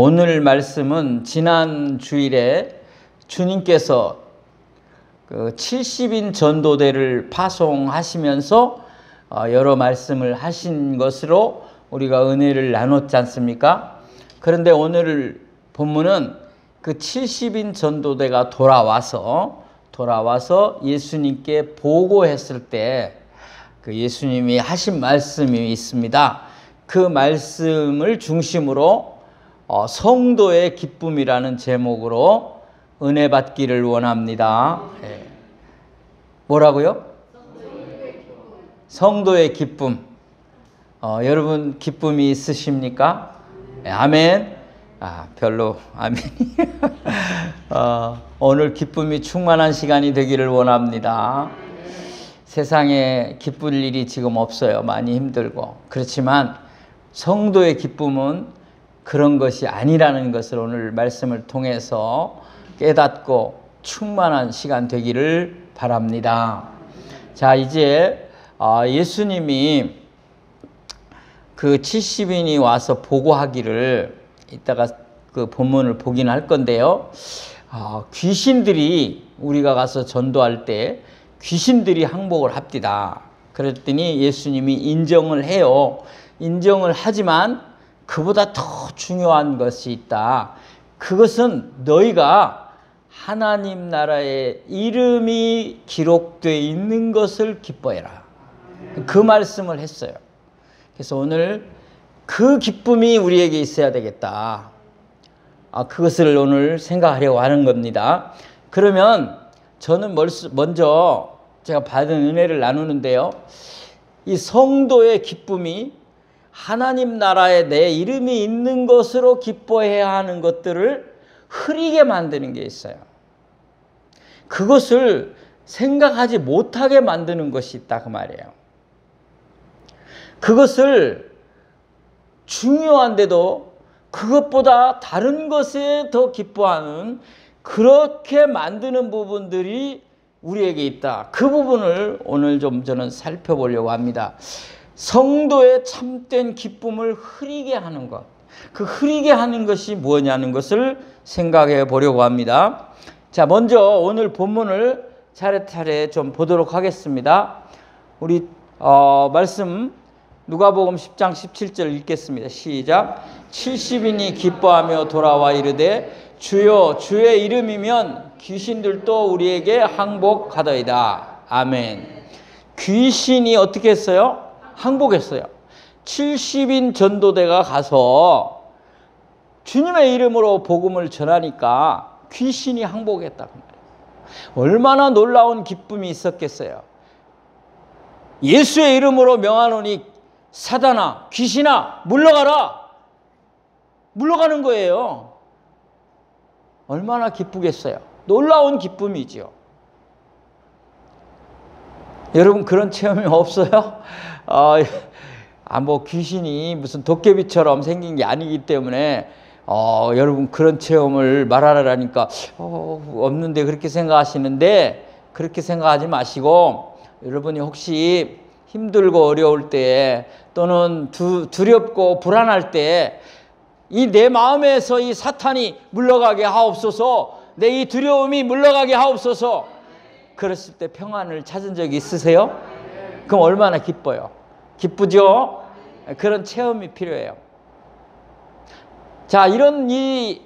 오늘 말씀은 지난 주일에 주님께서 그 70인 전도대를 파송하시면서 여러 말씀을 하신 것으로 우리가 은혜를 나눴지 않습니까? 그런데 오늘 본문은 그 70인 전도대가 돌아와서 예수님께 보고했을 때 그 예수님이 하신 말씀이 있습니다. 그 말씀을 중심으로 성도의 기쁨이라는 제목으로 은혜 받기를 원합니다. 뭐라고요? 성도의 기쁨. 여러분 기쁨이 있으십니까? 아멘. 별로 아멘이. 오늘 기쁨이 충만한 시간이 되기를 원합니다. 세상에 기쁠 일이 지금 없어요. 많이 힘들고. 그렇지만 성도의 기쁨은 그런 것이 아니라는 것을 오늘 말씀을 통해서 깨닫고 충만한 시간 되기를 바랍니다. 자, 이제 예수님이 그 70인이 와서 보고하기를 이따가 그 본문을 보긴 할 건데요. 귀신들이 우리가 가서 전도할 때 귀신들이 항복을 합디다. 그랬더니 예수님이 인정을 해요. 인정을 하지만 그보다 더 중요한 것이 있다. 그것은 너희가 하나님 나라의 이름이 기록되어 있는 것을 기뻐해라. 그 말씀을 했어요. 그래서 오늘 그 기쁨이 우리에게 있어야 되겠다. 그것을 오늘 생각하려고 하는 겁니다. 그러면 저는 먼저 제가 받은 은혜를 나누는데요. 이 성도의 기쁨이 하나님 나라에 내 이름이 있는 것으로 기뻐해야 하는 것들을 흐리게 만드는 게 있어요. 그것을 생각하지 못하게 만드는 것이 있다 그 말이에요. 그것을 중요한데도 그것보다 다른 것에 더 기뻐하는 그렇게 만드는 부분들이 우리에게 있다. 그 부분을 오늘 좀 저는 살펴보려고 합니다. 성도의 참된 기쁨을 흐리게 하는 것. 그 흐리게 하는 것이 뭐냐는 것을 생각해 보려고 합니다. 자, 먼저 오늘 본문을 차례차례 좀 보도록 하겠습니다. 우리 말씀 누가복음 10장 17절 읽겠습니다. 시작. 70인이 기뻐하며 돌아와 이르되 주여 주의 이름이면 귀신들도 우리에게 항복하더이다. 아멘. 귀신이 어떻게 했어요? 항복했어요. 70인 전도대가 가서 주님의 이름으로 복음을 전하니까 귀신이 항복했다고 말이에요. 얼마나 놀라운 기쁨이 있었겠어요. 예수의 이름으로 명하노니 사단아, 귀신아, 물러가라. 물러가는 거예요. 얼마나 기쁘겠어요. 놀라운 기쁨이죠. 여러분 그런 체험이 없어요? 뭐 귀신이 무슨 도깨비처럼 생긴 게 아니기 때문에 여러분 그런 체험을 말하라니까 없는데 그렇게 생각하시는데 그렇게 생각하지 마시고 여러분이 혹시 힘들고 어려울 때 또는 두렵고 불안할 때 이 내 마음에서 이 사탄이 물러가게 하옵소서, 내 이 두려움이 물러가게 하옵소서, 그랬을 때 평안을 찾은 적이 있으세요? 그럼 얼마나 기뻐요? 기쁘죠? 그런 체험이 필요해요. 자, 이런 이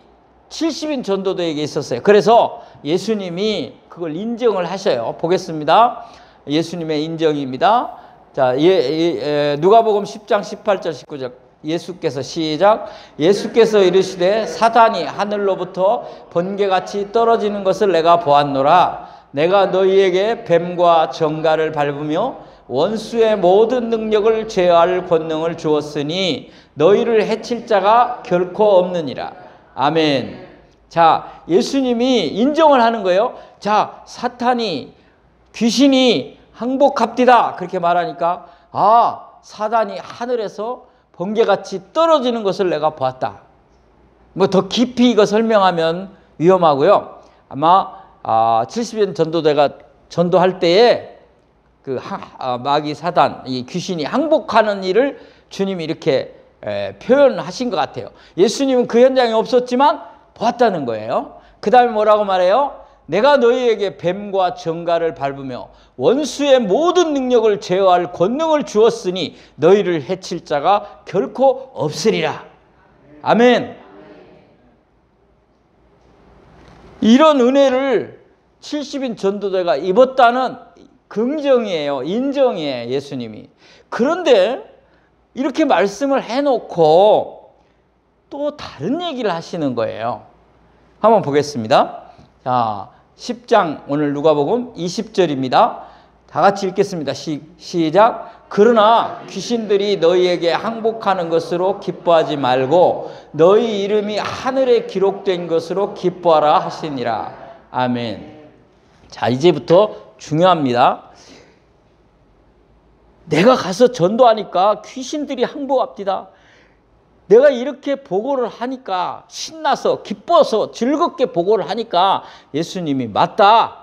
70인 전도도에게 있었어요. 그래서 예수님이 그걸 인정을 하셔요. 보겠습니다. 예수님의 인정입니다. 자, 누가복음 10장 18절 19절 예수께서 시작. 예수께서 이르시되 사단이 하늘로부터 번개같이 떨어지는 것을 내가 보았노라. 내가 너희에게 뱀과 정갈을 밟으며 원수의 모든 능력을 제어할 권능을 주었으니 너희를 해칠 자가 결코 없느니라. 아멘. 자, 예수님이 인정을 하는 거예요. 자, 사탄이 귀신이 항복합디다 그렇게 말하니까 사단이 하늘에서 번개같이 떨어지는 것을 내가 보았다. 뭐 더 깊이 이거 설명하면 위험하고요. 아마 70인 전도대가 전도할 때에 그 마귀 사단, 이 귀신이 항복하는 일을 주님이 이렇게 표현하신 것 같아요. 예수님은 그 현장에 없었지만 보았다는 거예요. 그 다음에 뭐라고 말해요? 내가 너희에게 뱀과 정갈을 밟으며 원수의 모든 능력을 제어할 권능을 주었으니 너희를 해칠 자가 결코 없으리라. 아멘. 이런 은혜를 70인 전도자가 입었다는 긍정이에요. 인정이에요. 예수님이. 그런데 이렇게 말씀을 해놓고 또 다른 얘기를 하시는 거예요. 한번 보겠습니다. 자, 10장 오늘 누가복음 20절입니다. 다 같이 읽겠습니다. 시작. 그러나 귀신들이 너희에게 항복하는 것으로 기뻐하지 말고 너희 이름이 하늘에 기록된 것으로 기뻐하라 하시니라. 아멘. 자, 이제부터 중요합니다. 내가 가서 전도하니까 귀신들이 항복합니다. 내가 이렇게 보고를 하니까 신나서 기뻐서 즐겁게 보고를 하니까 예수님이 맞다.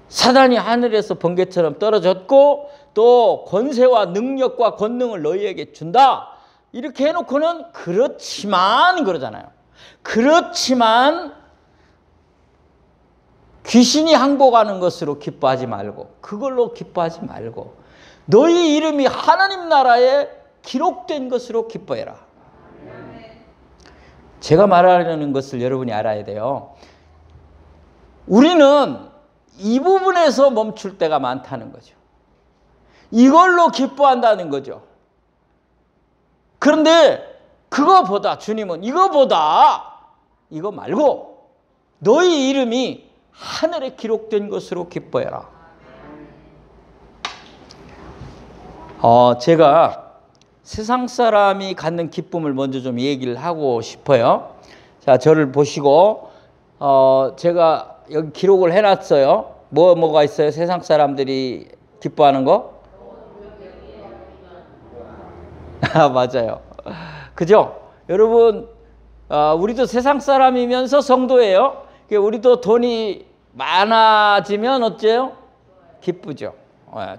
사단이 하늘에서 번개처럼 떨어졌고 또 권세와 능력과 권능을 너희에게 준다. 이렇게 해놓고는 그렇지만 그러잖아요. 그렇지만 귀신이 항복하는 것으로 기뻐하지 말고 그걸로 기뻐하지 말고 너희 이름이 하나님 나라에 기록된 것으로 기뻐해라. 제가 말하려는 것을 여러분이 알아야 돼요. 우리는 이 부분에서 멈출 때가 많다는 거죠. 이걸로 기뻐한다는 거죠. 그런데 그거보다 주님은 이거보다 이거 말고 너희 이름이 하늘에 기록된 것으로 기뻐해라. 제가 세상 사람이 갖는 기쁨을 먼저 좀 얘기를 하고 싶어요. 자, 저를 보시고 제가 여기 기록을 해놨어요. 뭐가 있어요? 세상 사람들이 기뻐하는 거? 맞아요. 그죠? 여러분, 우리도 세상 사람이면서 성도예요. 우리도 돈이 많아지면 어째요? 기쁘죠.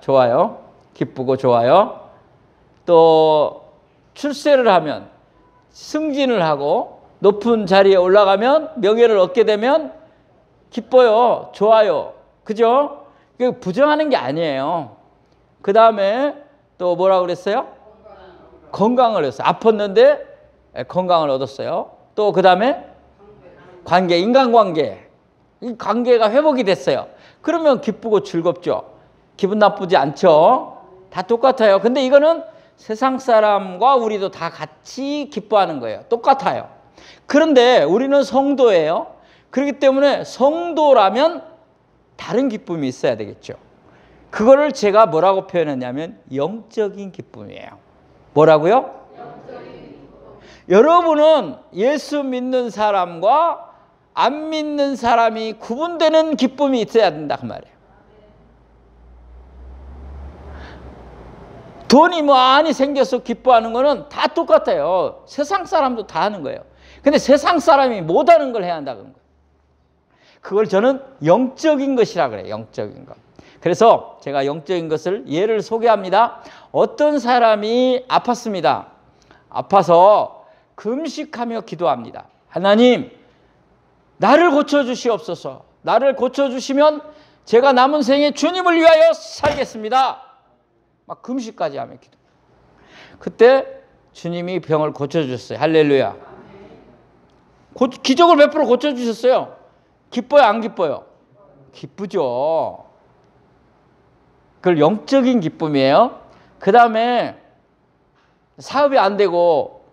좋아요. 기쁘고 좋아요. 또 출세를 하면 승진을 하고 높은 자리에 올라가면 명예를 얻게 되면 기뻐요. 좋아요. 그죠? 부정하는 게 아니에요. 그 다음에 또 뭐라고 그랬어요? 건강을 했어요. 아팠는데 건강을 얻었어요. 또 그 다음에 관계, 인간관계. 이 관계가 회복이 됐어요. 그러면 기쁘고 즐겁죠. 기분 나쁘지 않죠. 다 똑같아요. 근데 이거는 세상 사람과 우리도 다 같이 기뻐하는 거예요. 똑같아요. 그런데 우리는 성도예요. 그렇기 때문에 성도라면 다른 기쁨이 있어야 되겠죠. 그거를 제가 뭐라고 표현했냐면 영적인 기쁨이에요. 뭐라고요? 여러분은 예수 믿는 사람과 안 믿는 사람이 구분되는 기쁨이 있어야 된다 그 말이에요. 돈이 많이 생겨서 기뻐하는 거는 다 똑같아요. 세상 사람도 다 하는 거예요. 근데 세상 사람이 못하는 걸 해야 한다는 거예요. 그걸 저는 영적인 것이라 그래요. 영적인 것. 그래서 제가 영적인 것을 예를 소개합니다. 어떤 사람이 아팠습니다. 아파서 금식하며 기도합니다. 하나님, 나를 고쳐주시옵소서. 나를 고쳐주시면 제가 남은 생에 주님을 위하여 살겠습니다. 막 금식까지 하며 기도. 그때 주님이 병을 고쳐주셨어요. 할렐루야. 기적을 몇 프로 고쳐주셨어요. 기뻐요, 안 기뻐요? 기쁘죠. 그걸 영적인 기쁨이에요. 그 다음에 사업이 안 되고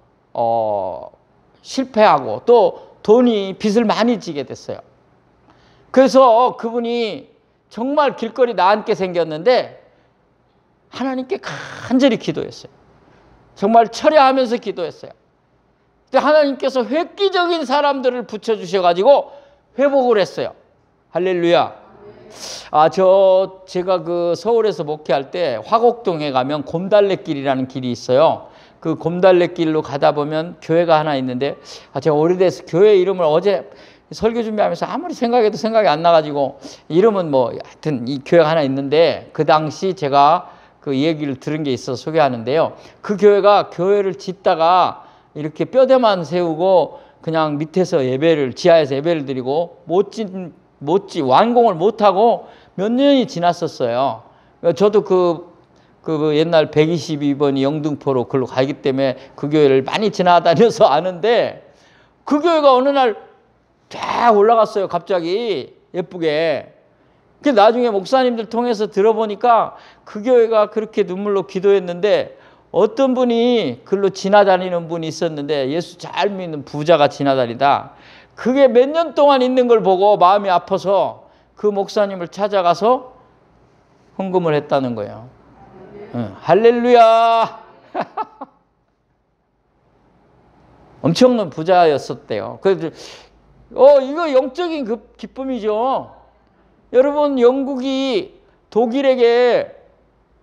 실패하고 또 돈이 빚을 많이 지게 됐어요. 그래서 그분이 정말 길거리 나앉게 생겼는데 하나님께 간절히 기도했어요. 정말 철야하면서 기도했어요. 근데 하나님께서 획기적인 사람들을 붙여주셔가지고 회복을 했어요. 할렐루야. 제가 그 서울에서 목회할 때 화곡동에 가면 곰달래길이라는 길이 있어요. 그 곰달래길로 가다 보면 교회가 하나 있는데 제가 오래돼서 교회 이름을 어제 설교 준비하면서 아무리 생각해도 생각이 안 나가지고 이름은 뭐 하여튼 이 교회가 하나 있는데 그 당시 제가 그 얘기를 들은 게 있어서 소개하는데요. 그 교회가 교회를 짓다가 이렇게 뼈대만 세우고 그냥 밑에서 지하에서 예배를 드리고 완공을 못하고 몇 년이 지났었어요. 저도 그 옛날 122번이 영등포로 글로 가기 때문에 그 교회를 많이 지나다녀서 아는데 그 교회가 어느 날 쫙 올라갔어요. 갑자기 예쁘게. 그 나중에 목사님들 통해서 들어보니까 그 교회가 그렇게 눈물로 기도했는데 어떤 분이 글로 지나다니는 분이 있었는데 예수 잘 믿는 부자가 지나다니다 그게 몇 년 동안 있는 걸 보고 마음이 아파서 그 목사님을 찾아가서 헌금을 했다는 거예요. 할렐루야. 엄청난 부자였었대요. 그래서 이거 영적인 기쁨이죠. 여러분, 영국이 독일에게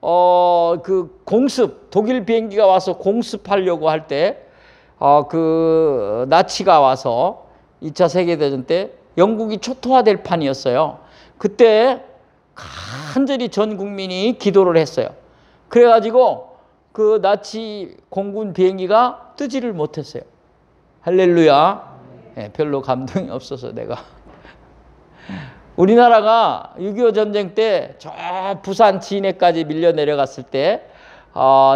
그 독일 비행기가 와서 공습하려고 할 때 그 나치가 와서 2차 세계대전 때 영국이 초토화될 판이었어요. 그때 간절히 전 국민이 기도를 했어요. 그래가지고 그 나치 공군 비행기가 뜨지를 못했어요. 할렐루야. 별로 감동이 없어서 내가. 우리나라가 6.25 전쟁 때 저 부산 진해까지 밀려 내려갔을 때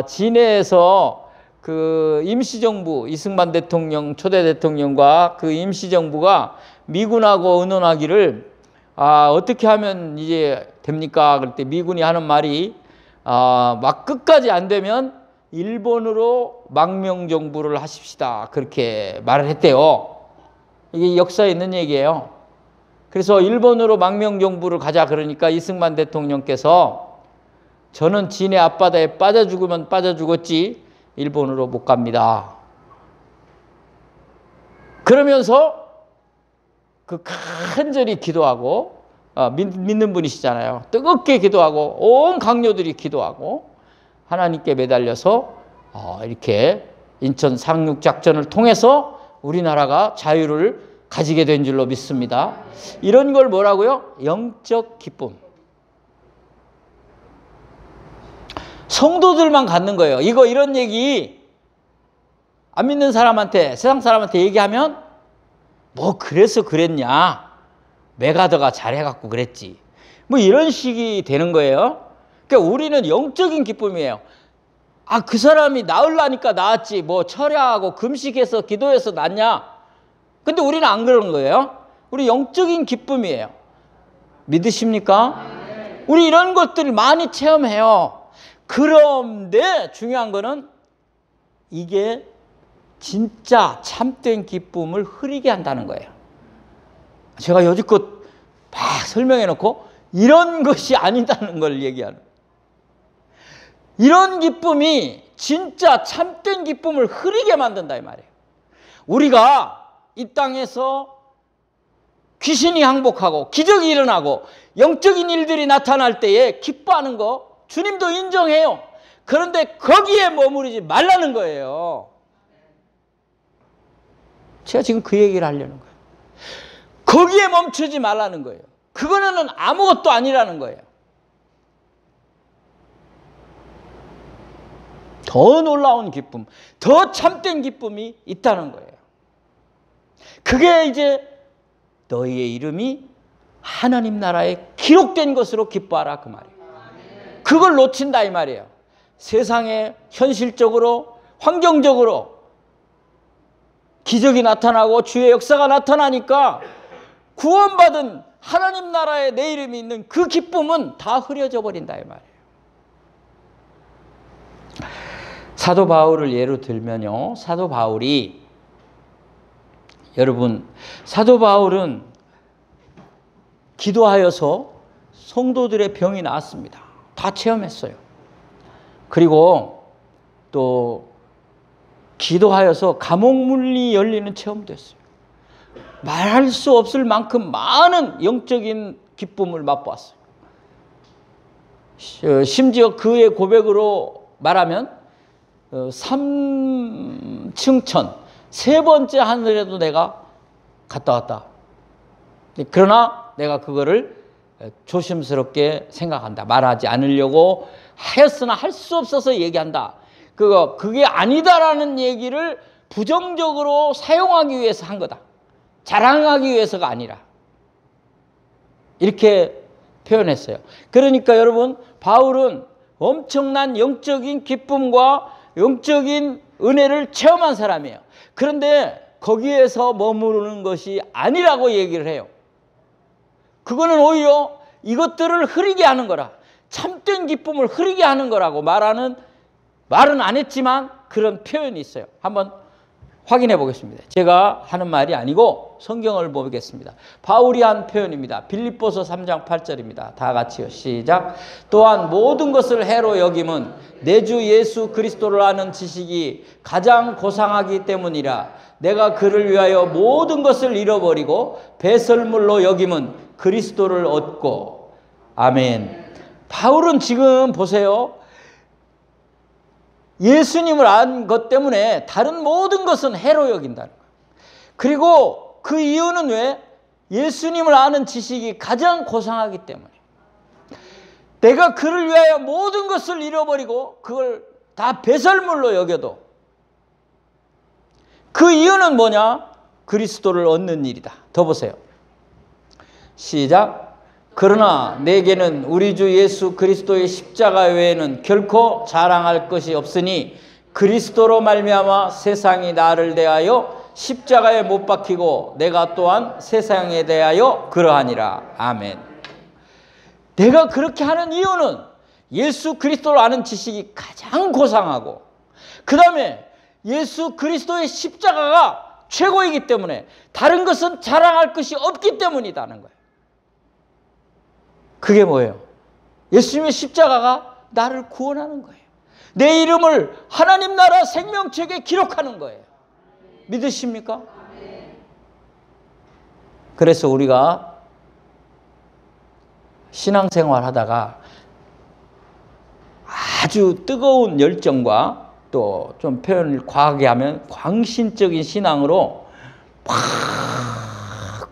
진해에서 그 임시정부 이승만 대통령 초대 대통령과 그 임시정부가 미군하고 의논하기를 어떻게 하면 이제 됩니까? 그럴 때 미군이 하는 말이 막 끝까지 안 되면 일본으로 망명정부를 하십시다. 그렇게 말을 했대요. 이게 역사에 있는 얘기예요. 그래서 일본으로 망명정부를 가자 그러니까 이승만 대통령께서 저는 진해 앞바다에 빠져 죽으면 빠져 죽었지 일본으로 못 갑니다. 그러면서 그 간절히 기도하고 믿는 분이시잖아요. 뜨겁게 기도하고 온 강요들이 기도하고 하나님께 매달려서 이렇게 인천 상륙작전을 통해서 우리나라가 자유를 가지게 된 줄로 믿습니다. 이런 걸 뭐라고요? 영적 기쁨. 성도들만 갖는 거예요. 이런 얘기 안 믿는 사람한테, 세상 사람한테 얘기하면 뭐 그래서 그랬냐, 메가더가 잘해갖고 그랬지, 뭐 이런 식이 되는 거예요. 그러니까 우리는 영적인 기쁨이에요. 그 사람이 나으려니까 나았지 뭐 철야하고 금식해서 기도해서 낫냐. 근데 우리는 안 그런 거예요. 우리 영적인 기쁨이에요. 믿으십니까? 우리 이런 것들을 많이 체험해요. 그런데 중요한 거는 이게 진짜 참된 기쁨을 흐리게 한다는 거예요. 제가 여지껏 막 설명해 놓고 이런 것이 아니다는 걸 얘기하는 거예요. 이런 기쁨이 진짜 참된 기쁨을 흐리게 만든다 이 말이에요. 우리가 이 땅에서 귀신이 항복하고 기적이 일어나고 영적인 일들이 나타날 때에 기뻐하는 거 주님도 인정해요. 그런데 거기에 머무르지 말라는 거예요. 제가 지금 그 얘기를 하려는 거예요. 거기에 멈추지 말라는 거예요. 그거는 아무것도 아니라는 거예요. 더 놀라운 기쁨, 더 참된 기쁨이 있다는 거예요. 그게 이제 너희의 이름이 하나님 나라에 기록된 것으로 기뻐하라 그 말이에요. 그걸 놓친다 이 말이에요. 세상에 현실적으로 환경적으로 기적이 나타나고 주의 역사가 나타나니까 구원받은 하나님 나라에 내 이름이 있는 그 기쁨은 다 흐려져 버린다 이 말이에요. 사도 바울을 예로 들면요, 사도 바울이, 여러분, 사도 바울은 기도하여서 성도들의 병이 나았습니다. 다 체험했어요. 그리고 또 기도하여서 감옥문이 열리는 체험도 했어요. 말할 수 없을 만큼 많은 영적인 기쁨을 맛보았어요. 심지어 그의 고백으로 말하면 3층천, 세 번째 하늘에도 내가 갔다 왔다. 그러나 내가 그거를 조심스럽게 생각한다. 말하지 않으려고 하였으나 할 수 없어서 얘기한다. 그게 아니다라는 얘기를 부정적으로 사용하기 위해서 한 거다. 자랑하기 위해서가 아니라. 이렇게 표현했어요. 그러니까 여러분, 바울은 엄청난 영적인 기쁨과 영적인 은혜를 체험한 사람이에요. 그런데 거기에서 머무르는 것이 아니라고 얘기를 해요. 그거는 오히려 이것들을 흐리게 하는 거라, 참된 기쁨을 흐리게 하는 거라고 말은 안 했지만 그런 표현이 있어요. 한번 확인해 보겠습니다. 제가 하는 말이 아니고 성경을 보겠습니다. 바울이 한 표현입니다. 빌립보서 3장 8절입니다. 다 같이요. 시작. 또한 모든 것을 해로 여김은 내 주 예수 그리스도를 아는 지식이 가장 고상하기 때문이라. 내가 그를 위하여 모든 것을 잃어버리고 배설물로 여김은 그리스도를 얻고. 아멘. 바울은 지금 보세요. 예수님을 안 것 때문에 다른 모든 것은 해로 여긴다는 거예요. 그리고 그 이유는 왜? 예수님을 아는 지식이 가장 고상하기 때문에. 내가 그를 위하여 모든 것을 잃어버리고 그걸 다 배설물로 여겨도 그 이유는 뭐냐? 그리스도를 얻는 일이다. 더 보세요. 시작. 그러나 내게는 우리 주 예수 그리스도의 십자가 외에는 결코 자랑할 것이 없으니 그리스도로 말미암아 세상이 나를 대하여 십자가에 못 박히고 내가 또한 세상에 대하여 그러하니라. 아멘. 내가 그렇게 하는 이유는 예수 그리스도를 아는 지식이 가장 고상하고 그 다음에 예수 그리스도의 십자가가 최고이기 때문에 다른 것은 자랑할 것이 없기 때문이라는 거예요. 그게 뭐예요? 예수님의 십자가가 나를 구원하는 거예요. 내 이름을 하나님 나라 생명책에 기록하는 거예요. 믿으십니까? 그래서 우리가 신앙생활 하다가 아주 뜨거운 열정과 또 좀 표현을 과하게 하면 광신적인 신앙으로 막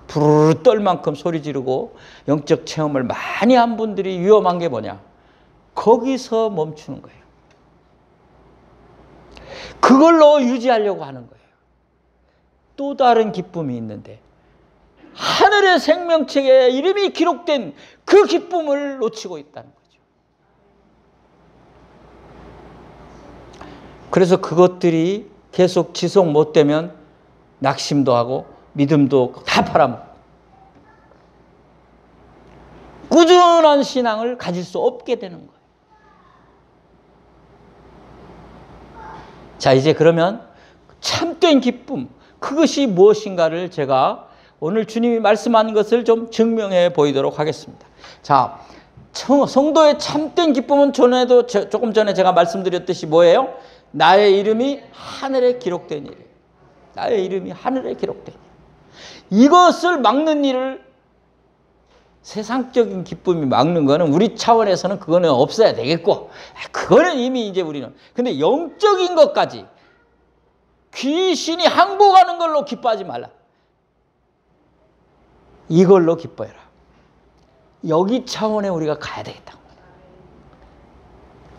부르르 떨 만큼 소리 지르고 영적 체험을 많이 한 분들이 위험한 게 뭐냐? 거기서 멈추는 거예요. 그걸로 유지하려고 하는 거예요. 또 다른 기쁨이 있는데 하늘의 생명책에 이름이 기록된 그 기쁨을 놓치고 있다는 거죠. 그래서 그것들이 계속 지속 못 되면 낙심도 하고 믿음도 다 팔아먹고 꾸준한 신앙을 가질 수 없게 되는 거예요. 자, 이제 그러면 참된 기쁨, 그것이 무엇인가를 제가 오늘 주님이 말씀한 것을 좀 증명해 보이도록 하겠습니다. 자, 성도의 참된 기쁨은 조금 전에 제가 말씀드렸듯이 뭐예요? 나의 이름이 하늘에 기록된 일이에요. 나의 이름이 하늘에 기록된 일. 이것을 막는 일을 세상적인 기쁨이 막는 거는 우리 차원에서는 그거는 없어야 되겠고 그거는 이미 이제 우리는 근데 영적인 것까지 귀신이 항복하는 걸로 기뻐하지 말라. 이걸로 기뻐해라. 여기 차원에 우리가 가야 되겠다.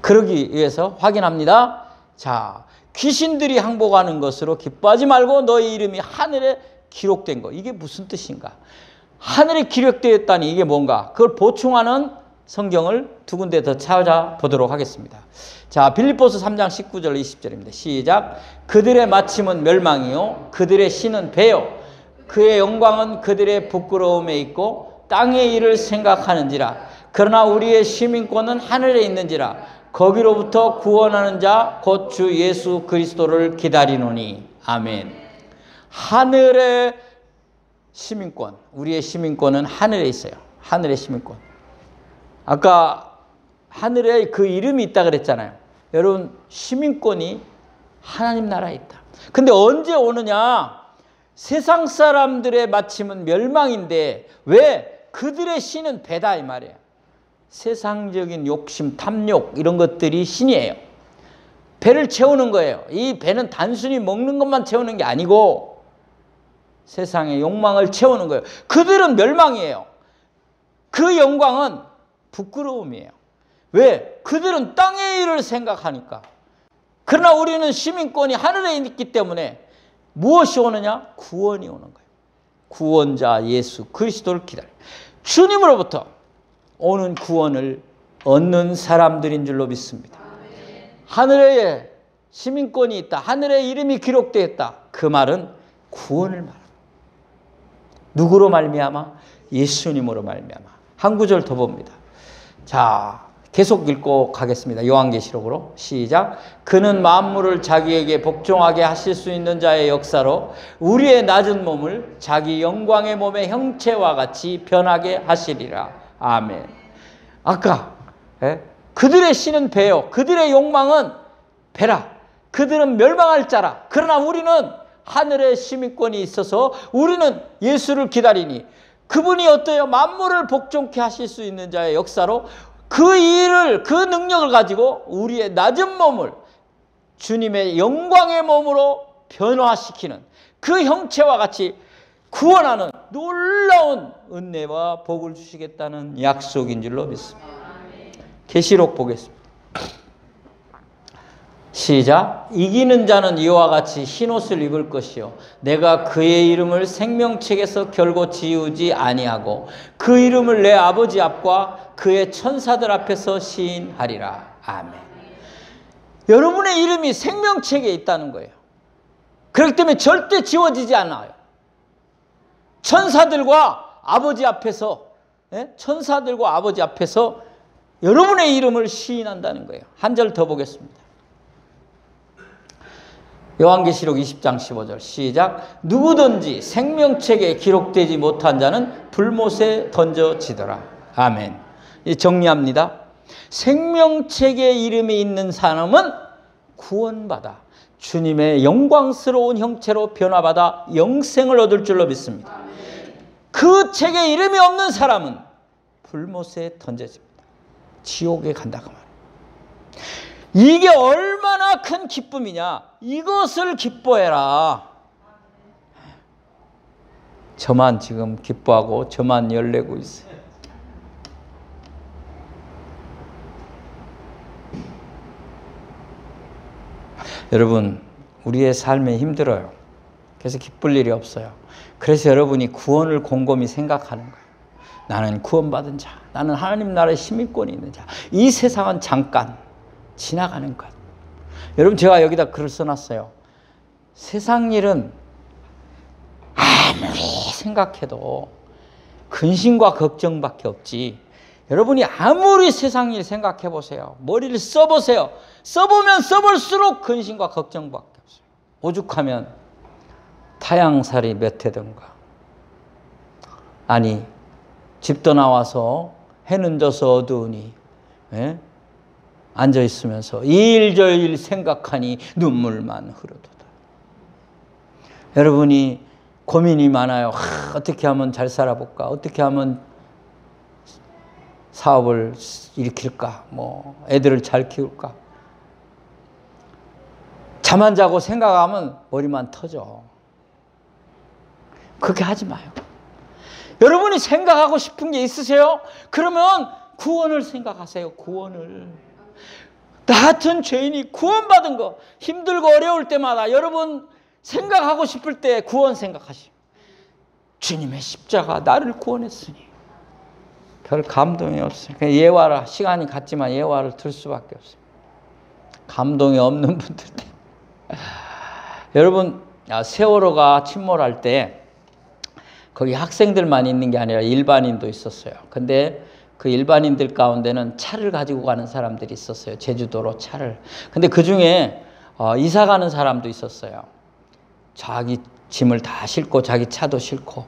그러기 위해서 확인합니다. 자, 귀신들이 항복하는 것으로 기뻐하지 말고 너희 이름이 하늘에 기록된 거. 이게 무슨 뜻인가? 하늘에 기록되었다니 이게 뭔가? 그걸 보충하는 성경을 두 군데 더 찾아보도록 하겠습니다. 자, 빌립보서 3장 19절 20절입니다. 시작. 그들의 마침은 멸망이요 그들의 신은 배요 그의 영광은 그들의 부끄러움에 있고 땅의 일을 생각하는지라. 그러나 우리의 시민권은 하늘에 있는지라. 거기로부터 구원하는 자 곧 주 예수 그리스도를 기다리노니. 아멘. 하늘의 시민권, 우리의 시민권은 하늘에 있어요. 하늘의 시민권. 아까 하늘에 그 이름이 있다 그랬잖아요. 여러분, 시민권이 하나님 나라에 있다. 근데 언제 오느냐? 세상 사람들의 마침은 멸망인데 왜? 그들의 신은 배다 이 말이에요. 세상적인 욕심, 탐욕 이런 것들이 신이에요. 배를 채우는 거예요. 이 배는 단순히 먹는 것만 채우는 게 아니고 세상의 욕망을 채우는 거예요. 그들은 멸망이에요. 그 영광은 부끄러움이에요. 왜? 그들은 땅의 일을 생각하니까. 그러나 우리는 시민권이 하늘에 있기 때문에 무엇이 오느냐? 구원이 오는 거예요. 구원자 예수 그리스도를 기다려. 주님으로부터 오는 구원을 얻는 사람들인 줄로 믿습니다. 하늘에 시민권이 있다. 하늘에 이름이 기록되어 있다. 그 말은 구원을 말합니다. 누구로 말미암아? 예수님으로 말미암아. 한 구절 더 봅니다. 자, 계속 읽고 가겠습니다. 요한계시록으로 시작. 그는 만물을 자기에게 복종하게 하실 수 있는 자의 역사로 우리의 낮은 몸을 자기 영광의 몸의 형체와 같이 변하게 하시리라. 아멘. 아까 그들의 신은 배요. 그들의 욕망은 배라. 그들은 멸망할 자라. 그러나 우리는 하늘의 시민권이 있어서 우리는 예수를 기다리니 그분이 어때요? 만물을 복종케 하실 수 있는 자의 역사로 그 일을, 그 능력을 가지고 우리의 낮은 몸을 주님의 영광의 몸으로 변화시키는 그 형체와 같이 구원하는 놀라운 은혜와 복을 주시겠다는 약속인 줄로 믿습니다. 계시록 보겠습니다. 시작. 이기는 자는 이와 같이 흰옷을 입을 것이요 내가 그의 이름을 생명책에서 결고 지우지 아니하고 그 이름을 내 아버지 앞과 그의 천사들 앞에서 시인하리라. 아멘. 여러분의 이름이 생명책에 있다는 거예요. 그렇기 때문에 절대 지워지지 않아요. 천사들과 아버지 앞에서 천사들과 아버지 앞에서 여러분의 이름을 시인한다는 거예요. 한 절 더 보겠습니다. 요한계시록 20장 15절 시작. 누구든지 생명책에 기록되지 못한 자는 불못에 던져지더라. 아멘. 정리합니다. 생명책에 이름이 있는 사람은 구원받아 주님의 영광스러운 형체로 변화받아 영생을 얻을 줄로 믿습니다. 그 책에 이름이 없는 사람은 불못에 던져집니다. 지옥에 간다고 말합니다. 이게 얼마나 큰 기쁨이냐. 이것을 기뻐해라. 저만 지금 기뻐하고 저만 열내고 있어요. 여러분, 우리의 삶이 힘들어요. 그래서 기쁠 일이 없어요. 그래서 여러분이 구원을 곰곰이 생각하는 거예요. 나는 구원받은 자, 나는 하나님 나라의 시민권이 있는 자. 이 세상은 잠깐 지나가는 것. 여러분, 제가 여기다 글을 써놨어요. 세상 일은 아무리 생각해도 근심과 걱정밖에 없지. 여러분이 아무리 세상 일 생각해 보세요. 머리를 써보세요. 써보면 써볼수록 근심과 걱정밖에 없어요. 오죽하면 타향살이 몇 해든가. 아니, 집도 나와서 해는 져서 어두우니 앉아있으면서 이 일 저 일 생각하니 눈물만 흐르도다. 여러분이 고민이 많아요. 어떻게 하면 잘 살아볼까? 어떻게 하면 사업을 일으킬까? 뭐 애들을 잘 키울까? 잠 안 자고 생각하면 머리만 터져. 그렇게 하지 마요. 여러분이 생각하고 싶은 게 있으세요? 그러면 구원을 생각하세요. 구원을. 나 같은 죄인이 구원받은 거, 힘들고 어려울 때마다 여러분 생각하고 싶을 때 구원 생각하시오. 주님의 십자가 나를 구원했으니. 별 감동이 없어요. 예화를, 시간이 갔지만 예화를 들 수밖에 없어요. 감동이 없는 분들 때. 여러분, 세월호가 침몰할 때 거기 학생들만 있는 게 아니라 일반인도 있었어요. 근데 그 일반인들 가운데는 차를 가지고 가는 사람들이 있었어요. 제주도로 차를. 근데 그 중에 이사 가는 사람도 있었어요. 자기 짐을 다 싣고 자기 차도 싣고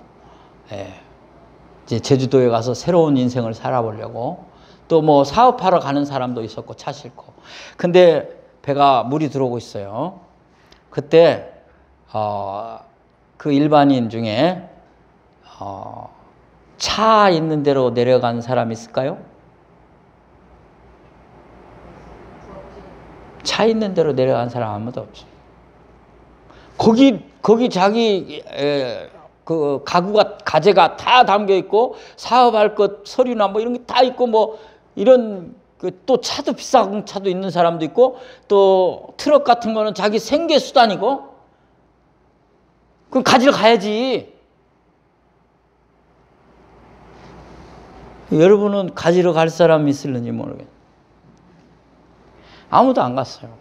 이제 제주도에 가서 새로운 인생을 살아보려고. 또 뭐 사업하러 가는 사람도 있었고 차 싣고. 근데 배가 물이 들어오고 있어요. 그때 그 일반인 중에 차 있는 데로 내려간 사람 있을까요? 차 있는 데로 내려간 사람 아무도 없어요. 거기 자기 그 가재가 다 담겨 있고 사업할 것 서류나 뭐 이런 게 다 있고 뭐 이런 또 차도 비싼 차도 있는 사람도 있고 또 트럭 같은 거는 자기 생계 수단이고 그럼 가지러 가야지. 여러분은 가지러 갈 사람이 있을는지 모르겠어요. 아무도 안 갔어요.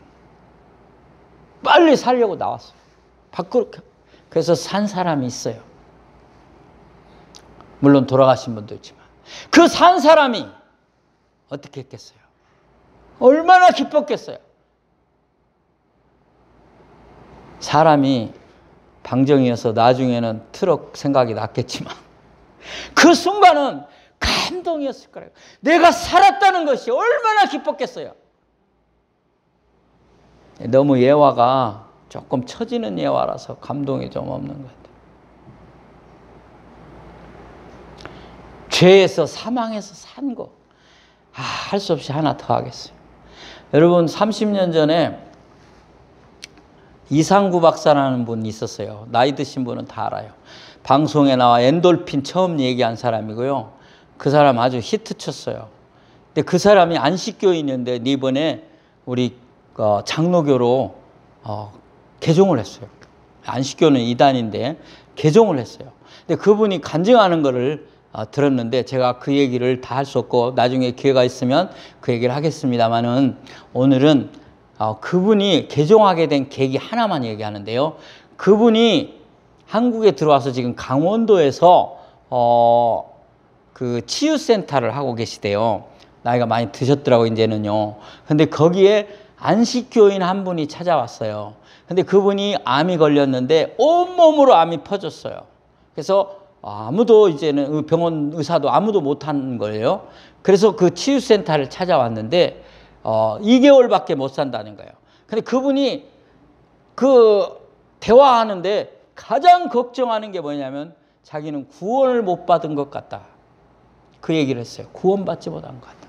빨리 살려고 나왔어요. 밖으로. 그래서 산 사람이 있어요. 물론 돌아가신 분도 있지만 그 산 사람이 어떻게 했겠어요? 얼마나 기뻤겠어요? 사람이 방정이어서 나중에는 트럭 생각이 났겠지만 그 순간은 감동이었을 거예요. 내가 살았다는 것이 얼마나 기뻤겠어요. 너무 예화가 조금 처지는 예화라서 감동이 좀 없는 것 같아요. 죄에서 사망해서 산 거. 할 수 없이 하나 더 하겠어요. 여러분 30년 전에 이상구 박사라는 분이 있었어요. 나이 드신 분은 다 알아요. 방송에 나와 엔돌핀 처음 얘기한 사람이고요. 그 사람 아주 히트 쳤어요. 근데 그 사람이 안식교인인데 이번에 우리 장로교로 개종을 했어요. 안식교는 이단인데 개종을 했어요. 근데 그분이 간증하는 거를 들었는데 제가 그 얘기를 다 할 수 없고 나중에 기회가 있으면 그 얘기를 하겠습니다만은 오늘은 그분이 개종하게 된 계기 하나만 얘기하는데요. 그분이 한국에 들어와서 지금 강원도에서 그 치유센터를 하고 계시대요. 나이가 많이 드셨더라고 이제는요. 근데 거기에 안식교인 한 분이 찾아왔어요. 근데 그분이 암이 걸렸는데 온몸으로 암이 퍼졌어요. 그래서 아무도 이제는 병원 의사도 아무도 못한 거예요. 그래서 그 치유센터를 찾아왔는데 2개월밖에 못 산다는 거예요. 근데 그분이 그 대화하는데 가장 걱정하는 게 뭐냐면 자기는 구원을 못 받은 것 같다. 그 얘기를 했어요. 구원받지 못한 것 같다.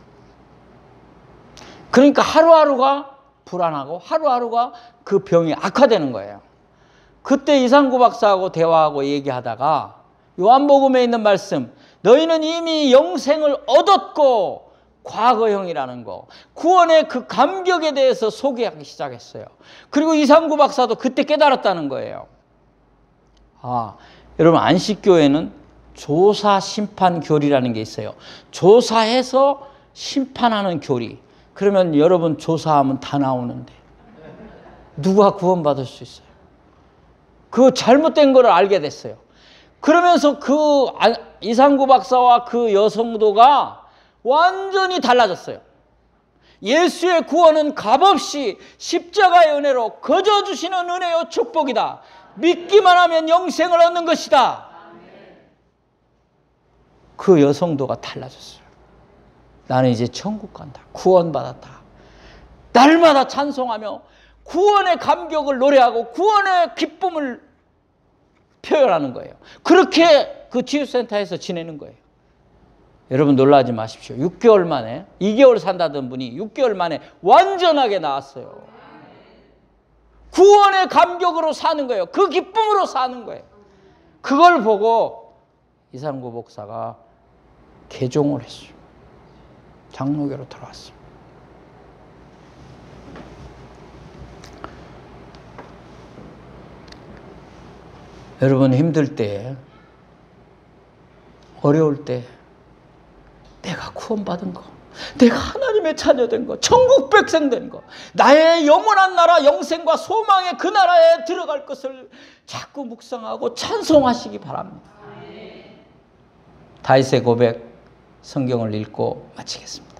그러니까 하루하루가 불안하고 하루하루가 그 병이 악화되는 거예요. 그때 이상구 박사하고 대화하고 얘기하다가 요한복음에 있는 말씀, 너희는 이미 영생을 얻었고 과거형이라는 거, 구원의 그 감격에 대해서 소개하기 시작했어요. 그리고 이상구 박사도 그때 깨달았다는 거예요. 여러분 안식교회는 조사 심판 교리라는 게 있어요. 조사해서 심판하는 교리. 그러면 여러분 조사하면 다 나오는데 누가 구원받을 수 있어요? 그 잘못된 거를 알게 됐어요. 그러면서 그 이상구 박사와 그 여성도가 완전히 달라졌어요. 예수의 구원은 값없이 십자가의 은혜로 거저 주시는 은혜요 축복이다. 믿기만 하면 영생을 얻는 것이다. 그 여성도가 달라졌어요. 나는 이제 천국 간다. 구원받았다. 날마다 찬송하며 구원의 감격을 노래하고 구원의 기쁨을 표현하는 거예요. 그렇게 그 치유센터에서 지내는 거예요. 여러분 놀라지 마십시오. 6개월 만에 2개월 산다던 분이 6개월 만에 완전하게 나았어요. 구원의 감격으로 사는 거예요. 그 기쁨으로 사는 거예요. 그걸 보고 이상구 목사가 개종을 했어요. 장로교로 들어왔어요. 여러분 힘들 때, 어려울 때 내가 구원받은 거, 내가 하나님의 자녀된 거, 천국 백성 된 거, 나의 영원한 나라 영생과 소망의 그 나라에 들어갈 것을 자꾸 묵상하고 찬송하시기 바랍니다. 다윗의 고백 성경을 읽고 마치겠습니다.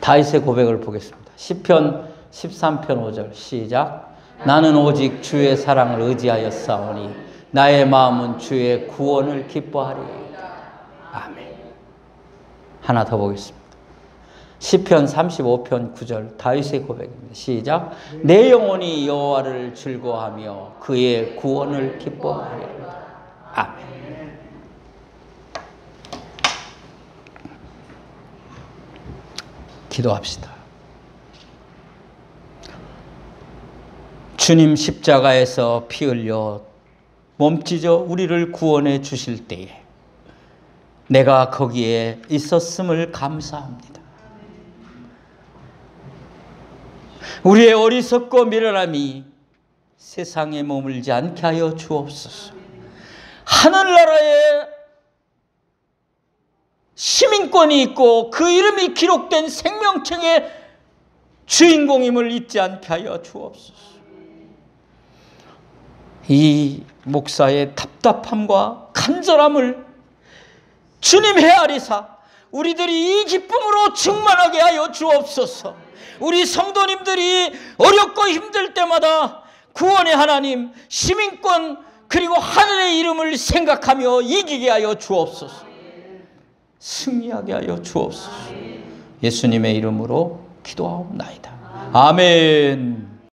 다윗의 고백을 보겠습니다. 시편 13편 5절 시작. 나는 오직 주의 사랑을 의지하여 싸우니 나의 마음은 주의 구원을 기뻐하리이다. 아멘. 하나 더 보겠습니다. 시편 35편 9절 다윗의 고백입니다. 시작. 내 영혼이 여호와를 즐거워하며 그의 구원을 기뻐하리이다. 아멘. 기도합시다. 주님 십자가에서 피 흘려 몸 찢어 우리를 구원해 주실 때에 내가 거기에 있었음을 감사합니다. 우리의 어리석고 미련함이 세상에 머물지 않게 하여 주옵소서. 하늘나라에 시민권이 있고 그 이름이 기록된 생명책의 주인공임을 잊지 않게 하여 주옵소서. 이 목사의 답답함과 간절함을 주님 헤아리사 우리들이 이 기쁨으로 충만하게 하여 주옵소서. 우리 성도님들이 어렵고 힘들 때마다 구원의 하나님, 시민권 그리고 하늘의 이름을 생각하며 이기게 하여 주옵소서. 승리하게 하여 주옵소서. 예수님의 이름으로 기도하옵나이다. 아멘.